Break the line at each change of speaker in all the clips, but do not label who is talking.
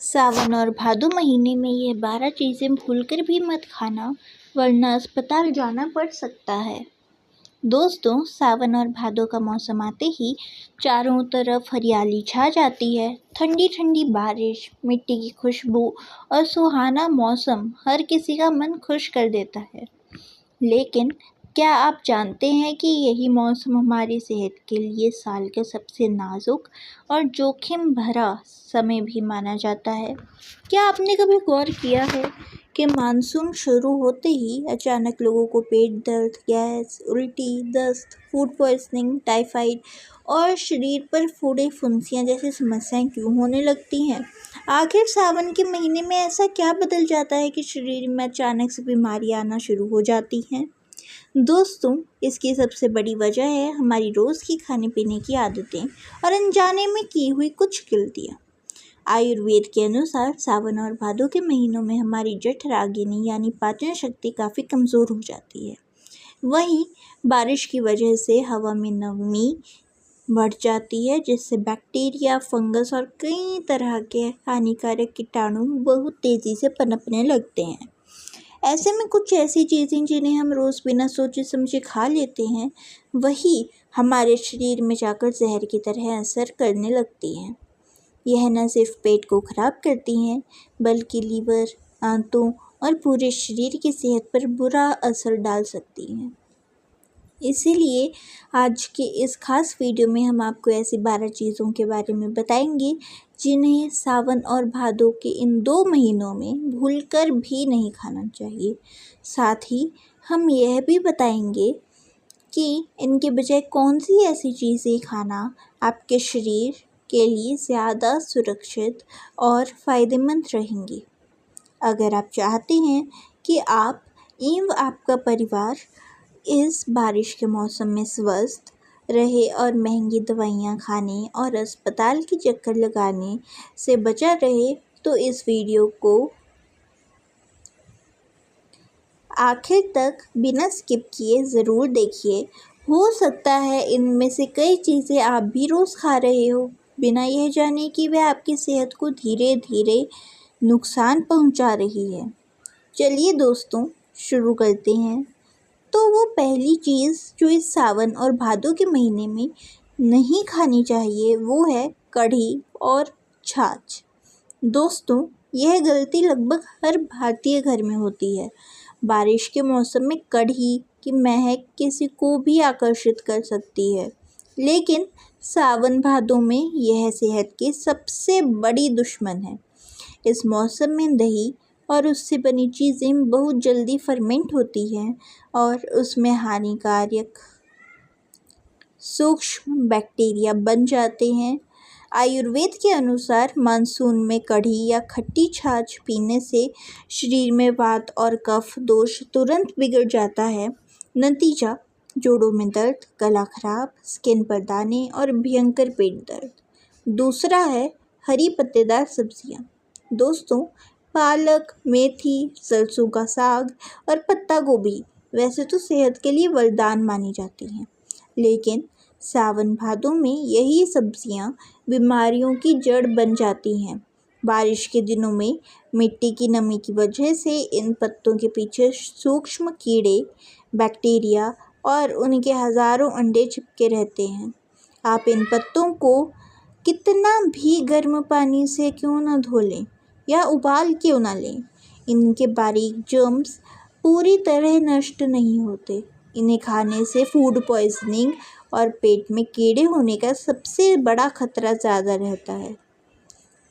सावन और भादो महीने में ये 12 चीज़ें भूलकर भी मत खाना, वरना अस्पताल जाना पड़ सकता है। दोस्तों, सावन और भादो का मौसम आते ही चारों तरफ हरियाली छा जाती है। ठंडी ठंडी बारिश, मिट्टी की खुशबू और सुहाना मौसम हर किसी का मन खुश कर देता है। लेकिन क्या आप जानते हैं कि यही मौसम हमारी सेहत के लिए साल का सबसे नाजुक और जोखिम भरा समय भी माना जाता है? क्या आपने कभी गौर किया है कि मानसून शुरू होते ही अचानक लोगों को पेट दर्द, गैस, उल्टी, दस्त, फूड पॉइजनिंग, टाइफाइड और शरीर पर फोड़े फुंसियाँ जैसी समस्याएं क्यों होने लगती हैं? आखिर सावन के महीने में ऐसा क्या बदल जाता है कि शरीर में अचानक से बीमारियां आना शुरू हो जाती हैं? दोस्तों, इसकी सबसे बड़ी वजह है हमारी रोज़ की खाने पीने की आदतें और अनजाने में की हुई कुछ गलतियाँ। आयुर्वेद के अनुसार सावन और भादों के महीनों में हमारी जठराग्नि यानी पाचन शक्ति काफ़ी कमज़ोर हो जाती है। वहीं बारिश की वजह से हवा में नमी बढ़ जाती है, जिससे बैक्टीरिया, फंगस और कई तरह के हानिकारक कीटाणु बहुत तेज़ी से पनपने लगते हैं। ऐसे में कुछ ऐसी चीज़ें जिन्हें हम रोज़ बिना सोचे समझे खा लेते हैं, वही हमारे शरीर में जाकर जहर की तरह असर करने लगती हैं। यह न सिर्फ पेट को खराब करती हैं, बल्कि लीवर, आंतों और पूरे शरीर की सेहत पर बुरा असर डाल सकती हैं। इसीलिए आज के इस खास वीडियो में हम आपको ऐसी 12 चीज़ों के बारे में बताएंगे जिन्हें सावन और भादों के इन 2 महीनों में भूलकर भी नहीं खाना चाहिए। साथ ही हम यह भी बताएंगे कि इनके बजाय कौन सी ऐसी चीज़ें खाना आपके शरीर के लिए ज़्यादा सुरक्षित और फ़ायदेमंद रहेंगी। अगर आप चाहते हैं कि आप एवं आपका परिवार इस बारिश के मौसम में स्वस्थ रहे और महंगी दवाइयाँ खाने और अस्पताल के चक्कर लगाने से बचा रहे, तो इस वीडियो को आखिर तक बिना स्किप किए ज़रूर देखिए। हो सकता है इनमें से कई चीज़ें आप भी रोज़ खा रहे हो, बिना यह जाने कि वह आपकी सेहत को धीरे धीरे नुकसान पहुंचा रही है। चलिए दोस्तों, शुरू करते हैं। तो वो पहली चीज़ जो इस सावन और भादों के महीने में नहीं खानी चाहिए, वो है कढ़ी और छाछ। दोस्तों, यह गलती लगभग हर भारतीय घर में होती है। बारिश के मौसम में कढ़ी की महक किसी को भी आकर्षित कर सकती है, लेकिन सावन भादों में यह सेहत की सबसे बड़ी दुश्मन है। इस मौसम में दही और उससे बनी चीज़ें बहुत जल्दी फर्मेंट होती हैं और उसमें हानिकारक सूक्ष्म बैक्टीरिया बन जाते हैं। आयुर्वेद के अनुसार मानसून में कढ़ी या खट्टी छाछ पीने से शरीर में वात और कफ दोष तुरंत बिगड़ जाता है। नतीजा, जोड़ों में दर्द, गला खराब, स्किन पर दाने और भयंकर पेट दर्द। दूसरा है हरी पत्तेदार सब्जियां। दोस्तों, पालक, मेथी, सरसों का साग और पत्ता गोभी वैसे तो सेहत के लिए वरदान मानी जाती हैं, लेकिन सावन भादों में यही सब्जियां बीमारियों की जड़ बन जाती हैं। बारिश के दिनों में मिट्टी की नमी की वजह से इन पत्तों के पीछे सूक्ष्म कीड़े, बैक्टीरिया और उनके हज़ारों अंडे चिपके रहते हैं। आप इन पत्तों को कितना भी गर्म पानी से क्यों न धो लें या उबाल क्यों ना लें, इनके बारीक जर्म्स पूरी तरह नष्ट नहीं होते। इन्हें खाने से फूड पॉइजनिंग और पेट में कीड़े होने का सबसे बड़ा खतरा ज़्यादा रहता है।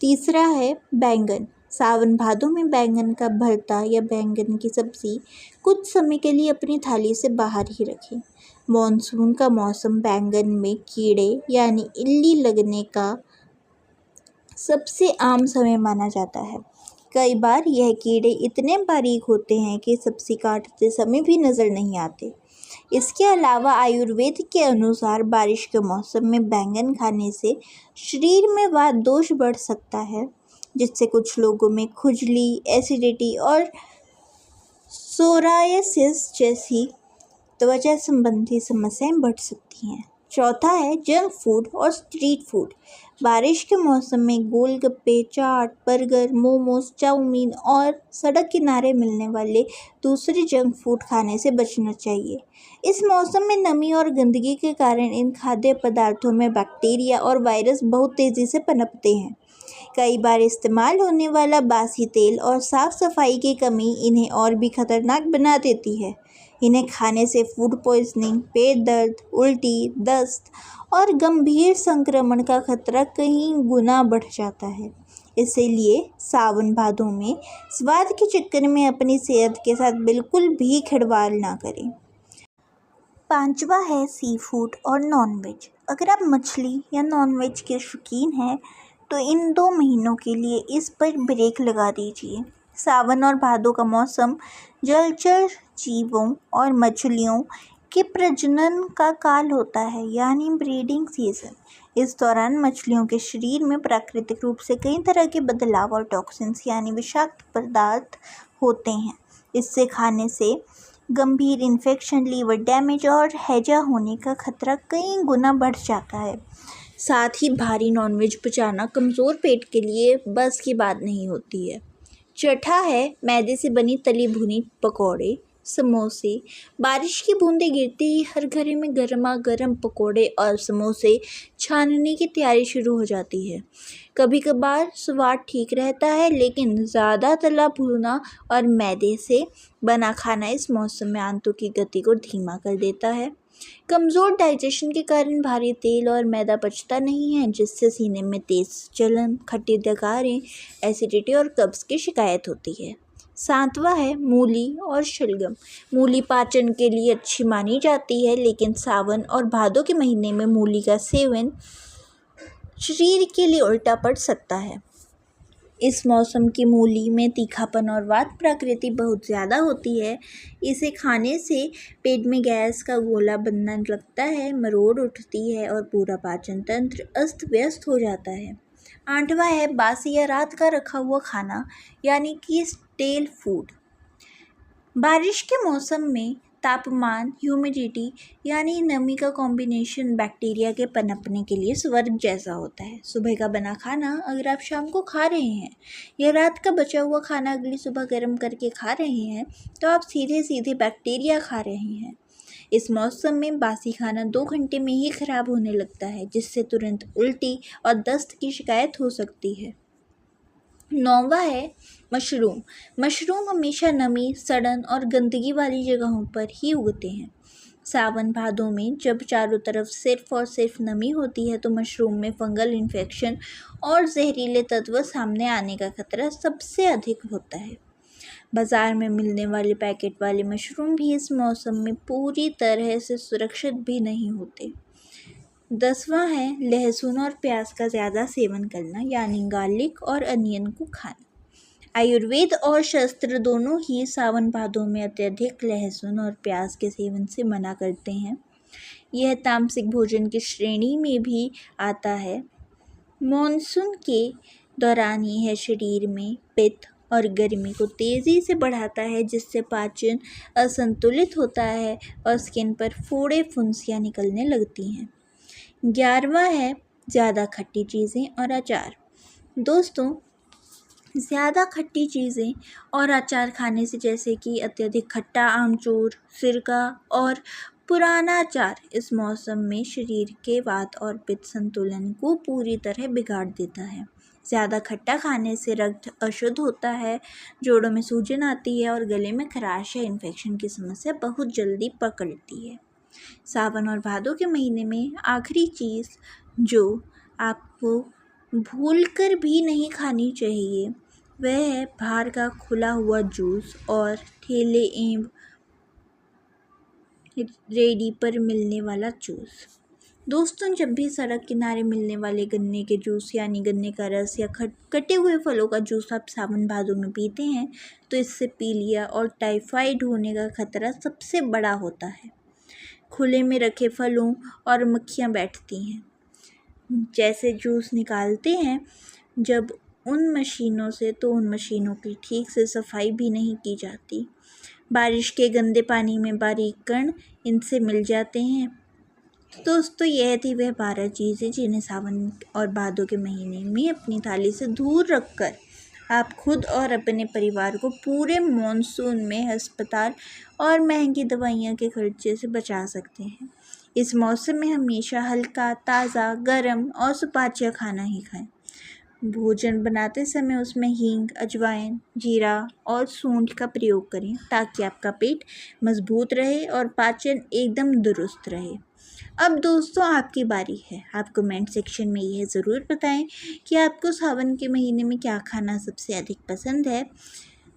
तीसरा है बैंगन। सावन भादों में बैंगन का भरता या बैंगन की सब्ज़ी कुछ समय के लिए अपनी थाली से बाहर ही रखें। मॉनसून का मौसम बैंगन में कीड़े यानी इल्ली लगने का सबसे आम समय माना जाता है। कई बार यह कीड़े इतने बारीक होते हैं कि सब्ज़ी काटते समय भी नज़र नहीं आते। इसके अलावा आयुर्वेद के अनुसार बारिश के मौसम में बैंगन खाने से शरीर में वात दोष बढ़ सकता है, जिससे कुछ लोगों में खुजली, एसिडिटी और सोरायसिस जैसी त्वचा संबंधी समस्याएं बढ़ सकती हैं। चौथा है जंक फूड और स्ट्रीट फूड। बारिश के मौसम में गोलगप्पे, चाट, बर्गर, मोमोज, चाउमीन और सड़क किनारे मिलने वाले दूसरे जंक फूड खाने से बचना चाहिए। इस मौसम में नमी और गंदगी के कारण इन खाद्य पदार्थों में बैक्टीरिया और वायरस बहुत तेज़ी से पनपते हैं। कई बार इस्तेमाल होने वाला बासी तेल और साफ सफाई की कमी इन्हें और भी खतरनाक बना देती है। इन्हें खाने से फूड पॉइजनिंग, पेट दर्द, उल्टी, दस्त और गंभीर संक्रमण का खतरा कई गुना बढ़ जाता है। इसीलिए सावन भादों में स्वाद के चक्कर में अपनी सेहत के साथ बिल्कुल भी खिलवाड़ ना करें। पांचवा है सी फूड और नॉनवेज। अगर आप मछली या नॉनवेज के शौकीन हैं तो इन 2 महीनों के लिए इस पर ब्रेक लगा दीजिए। सावन और भादों का मौसम जलचर जीवों और मछलियों के प्रजनन का काल होता है, यानी ब्रीडिंग सीजन। इस दौरान मछलियों के शरीर में प्राकृतिक रूप से कई तरह के बदलाव और टॉक्सिन्स यानी विषाक्त पदार्थ होते हैं। इससे खाने से गंभीर इन्फेक्शन, लीवर डैमेज और हैजा होने का खतरा कई गुना बढ़ जाता है। साथ ही भारी नॉनवेज पचाना कमज़ोर पेट के लिए बस की बात नहीं होती है। चौथा है मैदे से बनी तली भुनी पकौड़े, समोसे। बारिश की बूंदें गिरते ही हर घर में गर्मा गर्म पकौड़े और समोसे छानने की तैयारी शुरू हो जाती है। कभी कभार स्वाद ठीक रहता है, लेकिन ज़्यादा तला भुना और मैदे से बना खाना इस मौसम में आंतों की गति को धीमा कर देता है। कमज़ोर डाइजेशन के कारण भारी तेल और मैदा पचता नहीं है, जिससे सीने में तेज जलन, खट्टी डकारें, एसिडिटी और कब्ज़ की शिकायत होती है। सातवां है मूली और शलगम। मूली पाचन के लिए अच्छी मानी जाती है, लेकिन सावन और भादों के महीने में मूली का सेवन शरीर के लिए उल्टा पड़ सकता है। इस मौसम की मूली में तीखापन और वात प्रकृति बहुत ज़्यादा होती है। इसे खाने से पेट में गैस का गोला बनने लगता है, मरोड़ उठती है और पूरा पाचन तंत्र अस्त व्यस्त हो जाता है। आठवां है बासी या रात का रखा हुआ खाना, यानी कि स्टेल फूड। बारिश के मौसम में तापमान, ह्यूमिडिटी यानी नमी का कॉम्बिनेशन बैक्टीरिया के पनपने के लिए स्वर्ग जैसा होता है। सुबह का बना खाना अगर आप शाम को खा रहे हैं या रात का बचा हुआ खाना अगली सुबह गर्म करके खा रहे हैं तो आप सीधे सीधे बैक्टीरिया खा रहे हैं। इस मौसम में बासी खाना 2 घंटे में ही खराब होने लगता है, जिससे तुरंत उल्टी और दस्त की शिकायत हो सकती है। 9वां है मशरूम। मशरूम हमेशा नमी, सड़न और गंदगी वाली जगहों पर ही उगते हैं। सावन भादों में जब चारों तरफ सिर्फ और सिर्फ नमी होती है तो मशरूम में फंगल इन्फेक्शन और जहरीले तत्व सामने आने का खतरा सबसे अधिक होता है। बाज़ार में मिलने वाले पैकेट वाले मशरूम भी इस मौसम में पूरी तरह से सुरक्षित भी नहीं होते। 10वां है लहसुन और प्याज का ज़्यादा सेवन करना, यानी गार्लिक और अनियन को खाना। आयुर्वेद और शस्त्र दोनों ही सावन भादों में अत्यधिक लहसुन और प्याज के सेवन से मना करते हैं। यह तामसिक भोजन की श्रेणी में भी आता है। मॉनसून के दौरान यह शरीर में पित्त और गर्मी को तेज़ी से बढ़ाता है, जिससे पाचन असंतुलित होता है और स्किन पर फोड़े फुंसियाँ निकलने लगती हैं। 11वां है ज़्यादा खट्टी चीज़ें और अचार। दोस्तों, ज़्यादा खट्टी चीज़ें और अचार खाने से, जैसे कि अत्यधिक खट्टा आमचूर, सिरका और पुराना अचार, इस मौसम में शरीर के वात और पित्त संतुलन को पूरी तरह बिगाड़ देता है। ज़्यादा खट्टा खाने से रक्त अशुद्ध होता है, जोड़ों में सूजन आती है और गले में खराश या इन्फेक्शन की समस्या बहुत जल्दी पकड़ती है। सावन और भादों के महीने में आखिरी चीज़ जो आपको भूलकर भी नहीं खानी चाहिए वह है बाहर का खुला हुआ जूस और ठेले एवं रेडी पर मिलने वाला जूस। दोस्तों, जब भी सड़क किनारे मिलने वाले गन्ने के जूस यानी गन्ने का रस या कटे हुए फलों का जूस आप सावन भादों में पीते हैं तो इससे पीलिया और टाइफाइड होने का खतरा सबसे बड़ा होता है। खुले में रखे फलों और मक्खियाँ बैठती हैं, जैसे जूस निकालते हैं जब उन मशीनों से, तो उन मशीनों की ठीक से सफाई भी नहीं की जाती। बारिश के गंदे पानी में बारीक कण इनसे मिल जाते हैं तो दोस्तों यह थी वह 12 चीज़ें जिन्हें सावन और भादों के महीने में अपनी थाली से दूर रखकर आप खुद और अपने परिवार को पूरे मॉनसून में अस्पताल और महंगी दवाइयों के खर्चे से बचा सकते हैं। इस मौसम में हमेशा हल्का, ताज़ा, गर्म और सुपाच्य खाना ही खाएं। भोजन बनाते समय उसमें हींग, अजवाइन, जीरा और सूंठ का प्रयोग करें ताकि आपका पेट मजबूत रहे और पाचन एकदम दुरुस्त रहे। अब दोस्तों आपकी बारी है। आप कमेंट सेक्शन में यह ज़रूर बताएं कि आपको सावन के महीने में क्या खाना सबसे अधिक पसंद है।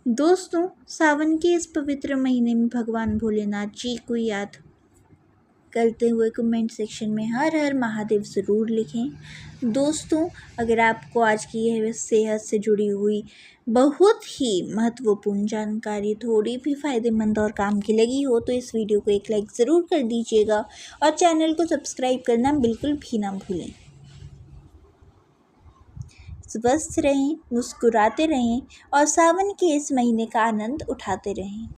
दोस्तों सावन के इस पवित्र महीने में भगवान भोलेनाथ जी को याद करते हुए कमेंट सेक्शन में हर हर महादेव ज़रूर लिखें। दोस्तों अगर आपको आज की यह सेहत से जुड़ी हुई बहुत ही महत्वपूर्ण जानकारी थोड़ी भी फ़ायदेमंद और काम की लगी हो तो इस वीडियो को एक लाइक ज़रूर कर दीजिएगा और चैनल को सब्सक्राइब करना बिल्कुल भी ना भूलें। स्वस्थ रहें, मुस्कुराते रहें और सावन के इस महीने का आनंद उठाते रहें।